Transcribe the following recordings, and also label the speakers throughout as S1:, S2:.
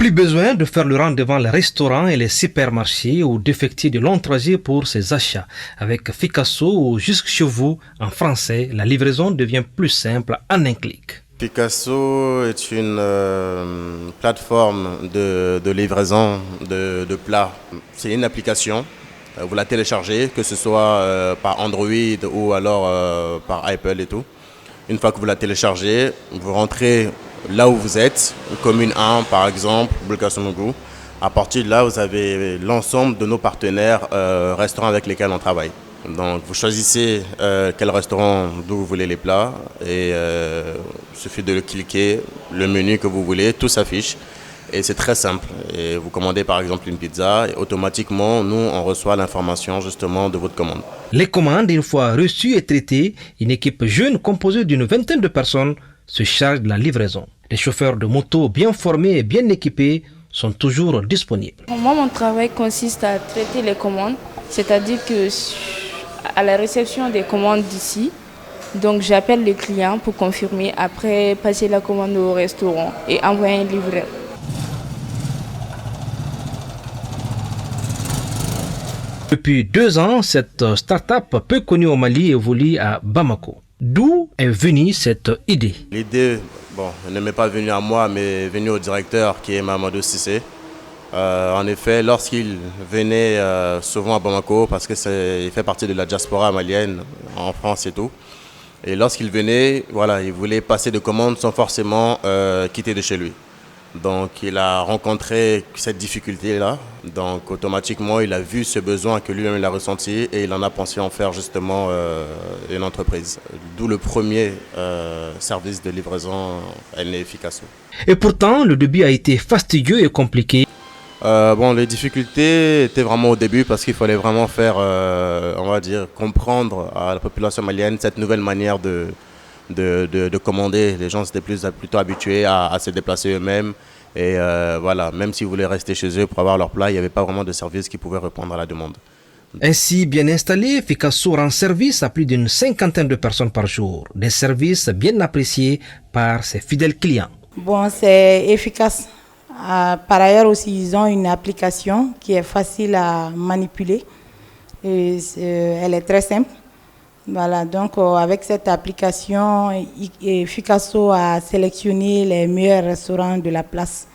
S1: Plus besoin de faire le rang devant les restaurants et les supermarchés ou d'effectuer de longs trajets pour ses achats. Avec Ficasso ou Jusque chez vous, en français, la livraison devient plus simple en un clic.
S2: Ficasso est une plateforme de livraison de plats. C'est une application, vous la téléchargez, que ce soit par Android ou alors par Apple et tout. Une fois que vous la téléchargez, vous rentrez là où vous êtes, commune 1 par exemple, Bulkasomougou. À partir de là, vous avez l'ensemble de nos partenaires restaurants avec lesquels on travaille. Donc vous choisissez quel restaurant d'où vous voulez les plats et il suffit de cliquer, le menu que vous voulez, tout s'affiche et c'est très simple. Et vous commandez par exemple une pizza et automatiquement nous on reçoit l'information justement de votre commande.
S1: Les commandes, une fois reçues et traitées, une équipe jeune composée d'une vingtaine de personnes se charge de la livraison. Les chauffeurs de moto bien formés et bien équipés sont toujours disponibles.
S3: Moi, mon travail consiste à traiter les commandes, c'est-à-dire que à la réception des commandes d'ici, donc j'appelle le client pour confirmer, après passer la commande au restaurant et envoyer un livreur.
S1: Depuis 2 ans, cette start-up peu connue au Mali évolue à Bamako. D'où est venue cette idée?
S2: L'idée, elle ne m'est pas venue à moi, mais est venue au directeur qui est Mamadou Sissé. En effet, lorsqu'il venait souvent à Bamako, parce qu'il fait partie de la diaspora malienne en France et tout, et lorsqu'il venait, il voulait passer de commandes sans forcément quitter de chez lui. Donc il a rencontré cette difficulté-là, donc automatiquement il a vu ce besoin que lui-même il a ressenti et il en a pensé en faire justement une entreprise. D'où le premier service de livraison Ficasso.
S1: Et pourtant, le début a été fastidieux et compliqué.
S2: Les difficultés étaient vraiment au début parce qu'il fallait vraiment faire, comprendre à la population malienne cette nouvelle manière de commander. Les gens étaient plutôt habitués à se déplacer eux-mêmes et même s'ils voulaient rester chez eux pour avoir leur plat, il n'y avait pas vraiment de service qui pouvait répondre à la demande.
S1: Ainsi bien installé, Ficasso rend service à plus d'une 50aine de personnes par jour. Des services bien appréciés par ses fidèles clients.
S4: C'est efficace. Par ailleurs aussi, ils ont une application qui est facile à manipuler. Et elle est très simple. Donc avec cette application, Ficasso a sélectionné les meilleurs restaurants de la place.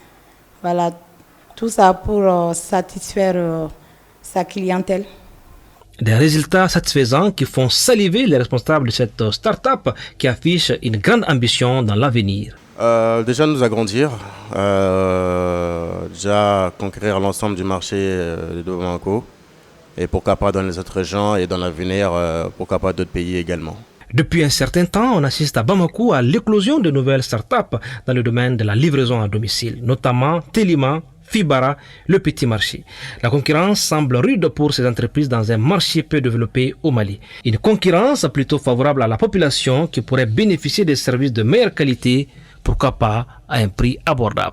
S4: Tout ça pour satisfaire sa clientèle.
S1: Des résultats satisfaisants qui font saliver les responsables de cette start-up qui affiche une grande ambition dans l'avenir.
S2: Déjà nous agrandir, déjà conquérir l'ensemble du marché de Bamako. Et pourquoi pas dans les autres régions et dans l'avenir, pourquoi pas d'autres pays également.
S1: Depuis un certain temps, on assiste à Bamako à l'éclosion de nouvelles startups dans le domaine de la livraison à domicile, notamment Telima, Fibara, le petit marché. La concurrence semble rude pour ces entreprises dans un marché peu développé au Mali. Une concurrence plutôt favorable à la population qui pourrait bénéficier des services de meilleure qualité, pourquoi pas à un prix abordable.